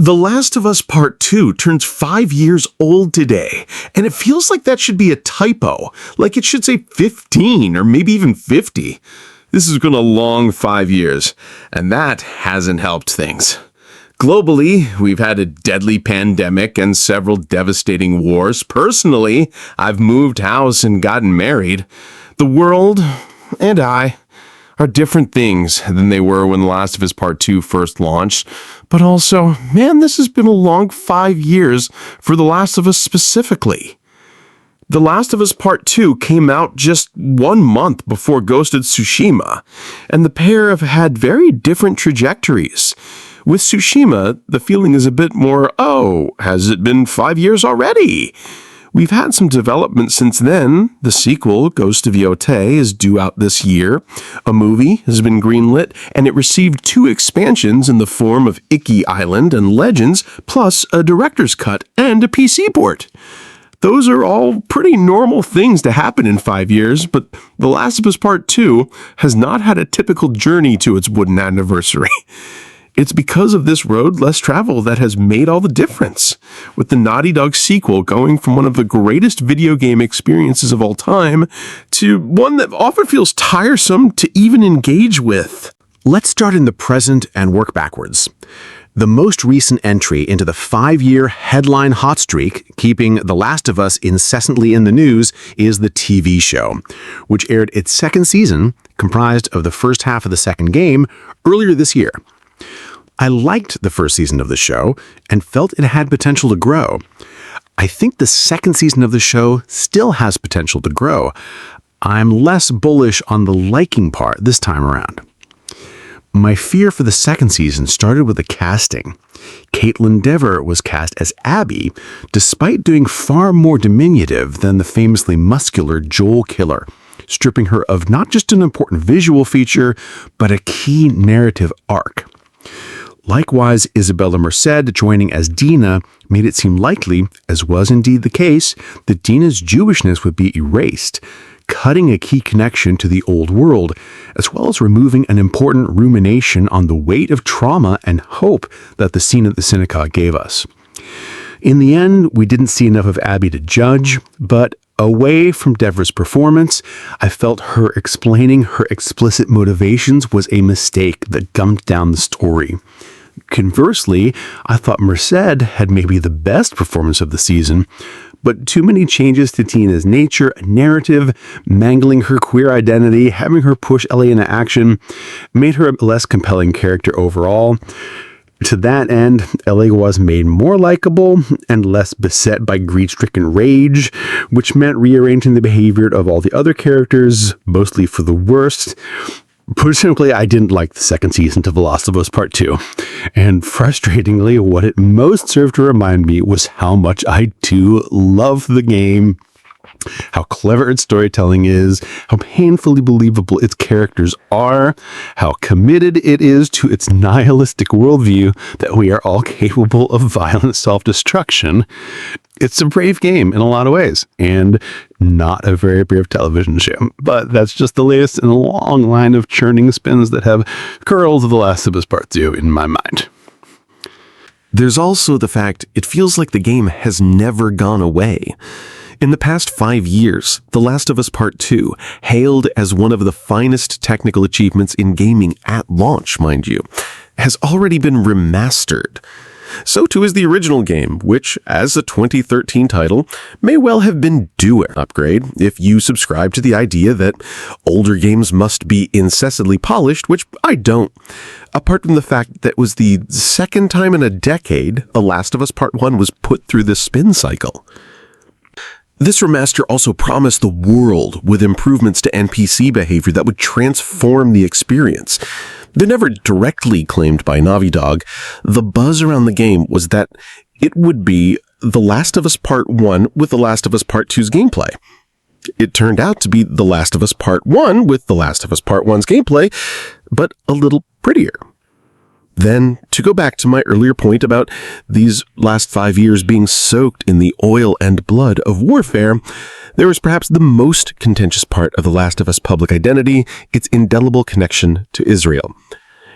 The Last of Us Part 2 turns 5 years old today, and it feels like that should be a typo, like it should say 15 or maybe even 50. This has been a long 5 years, and that hasn't helped things. Globally, we've had a deadly pandemic and several devastating wars. Personally, I've moved house and gotten married. The world and I are different things than they were when The Last of Us Part 2 first launched. But also, man, this has been a long 5 years for The Last of Us specifically. The Last of Us Part 2 came out just 1 month before Ghost of Tsushima, and the pair have had very different trajectories. With Tsushima, the feeling is a bit more, oh, has it been 5 years already? We've had some development since then. The sequel, Ghost of Yotei, is due out this year. A movie has been greenlit, and it received 2 expansions in the form of Icky Island and Legends, plus a director's cut and a PC port. Those are all pretty normal things to happen in 5 years, but The Last of Us Part 2 has not had a typical journey to its wooden anniversary. It's because of this road less travel that has made all the difference, with the Naughty Dog sequel going from one of the greatest video game experiences of all time to one that often feels tiresome to even engage with. Let's start in the present and work backwards. The most recent entry into the 5-year headline hot streak, keeping The Last of Us incessantly in the news, is the TV show, which aired its second season, comprised of the first half of the second game, earlier this year. I liked the first season of the show and felt it had potential to grow. I think the second season of the show still has potential to grow. I'm less bullish on the liking part this time around. My fear for the second season started with the casting. Caitlin Dever was cast as Abby, despite doing far more diminutive than the famously muscular Joel Killer, stripping her of not just an important visual feature, but a key narrative arc. Likewise, Isabella Merced joining as Dina made it seem likely, as was indeed the case, that Dina's Jewishness would be erased, cutting a key connection to the old world, as well as removing an important rumination on the weight of trauma and hope that the scene at the synagogue gave us. In the end, we didn't see enough of Abby to judge, but away from Dever's performance, I felt her explaining her explicit motivations was a mistake that gummed down the story. Conversely, I thought Merced had maybe the best performance of the season, but too many changes to Tina's nature, narrative, mangling her queer identity, having her push Ellie into action, made her a less compelling character overall. To that end, Ellie was made more likable and less beset by greed-stricken rage, which meant rearranging the behavior of all the other characters, mostly for the worst. Put simply, I didn't like the second season to The Last of Us Part 2, and frustratingly, what it most served to remind me was how much I do love the game, how clever its storytelling is, how painfully believable its characters are, how committed it is to its nihilistic worldview that we are all capable of violent self-destruction. It's a brave game in a lot of ways, and not a very brave television show. But that's just the latest in a long line of churning spins that have curled The Last of Us Part 2 in my mind. There's also the fact it feels like the game has never gone away. In the past 5 years, The Last of Us Part 2, hailed as one of the finest technical achievements in gaming at launch, mind you, has already been remastered. So too is the original game, which, as a 2013 title, may well have been due an upgrade if you subscribe to the idea that older games must be incessantly polished, which I don't. Apart from the fact that it was the second time in a decade The Last of Us Part 1 was put through this spin cycle. This remaster also promised the world with improvements to NPC behavior that would transform the experience. They're never directly claimed by Naughty Dog. The buzz around the game was that it would be The Last of Us Part 1 with The Last of Us Part 2's gameplay. It turned out to be The Last of Us Part 1 with The Last of Us Part 1's gameplay, but a little prettier. Then, to go back to my earlier point about these last 5 years being soaked in the oil and blood of warfare, there is perhaps the most contentious part of The Last of Us public identity, its indelible connection to Israel.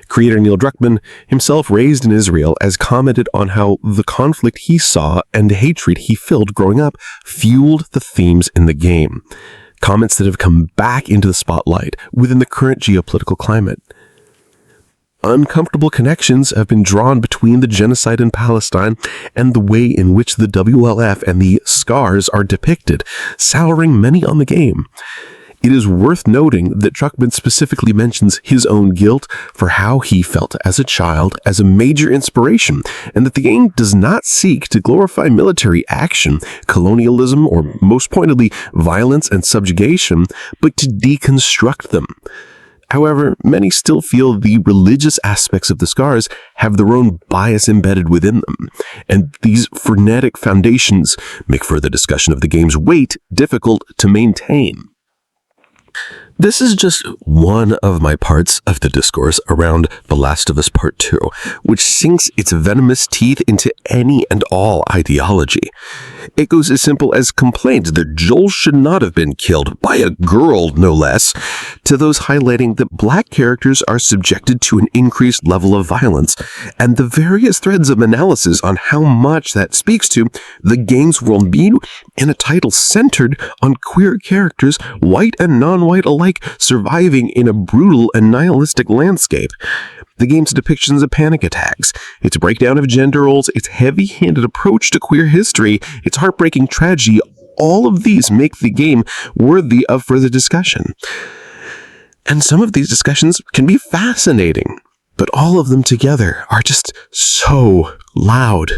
Creator Neil Druckmann, himself raised in Israel, has commented on how the conflict he saw and hatred he felt growing up fueled the themes in the game. Comments that have come back into the spotlight within the current geopolitical climate. Uncomfortable connections have been drawn between the genocide in Palestine and the way in which the WLF and the scars are depicted, souring many on the game. It is worth noting that Druckmann specifically mentions his own guilt for how he felt as a child as a major inspiration, and that the game does not seek to glorify military action, colonialism, or most pointedly, violence and subjugation, but to deconstruct them. However, many still feel the religious aspects of the scars have their own bias embedded within them, and these frenetic foundations make further discussion of the game's weight difficult to maintain. This is just one of my parts of the discourse around The Last of Us Part 2, which sinks its venomous teeth into any and all ideology. It goes as simple as complaints that Joel should not have been killed, by a girl no less, to those highlighting that black characters are subjected to an increased level of violence, and the various threads of analysis on how much that speaks to the game's worldview in a title centered on queer characters, white and non-white alike, surviving in a brutal and nihilistic landscape. The game's depictions of panic attacks, its breakdown of gender roles, its heavy-handed approach to queer history, its heartbreaking tragedy, all of these make the game worthy of further discussion. And some of these discussions can be fascinating, but all of them together are just so loud.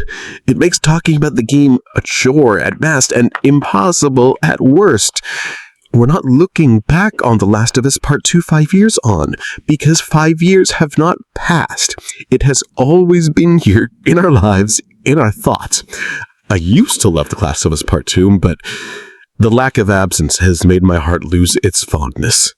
It makes talking about the game a chore at best and impossible at worst. We're not looking back on The Last of Us Part 2 5 years on, because 5 years have not passed. It has always been here in our lives, in our thoughts. I used to love The Last of Us Part 2, but the lack of absence has made my heart lose its fondness.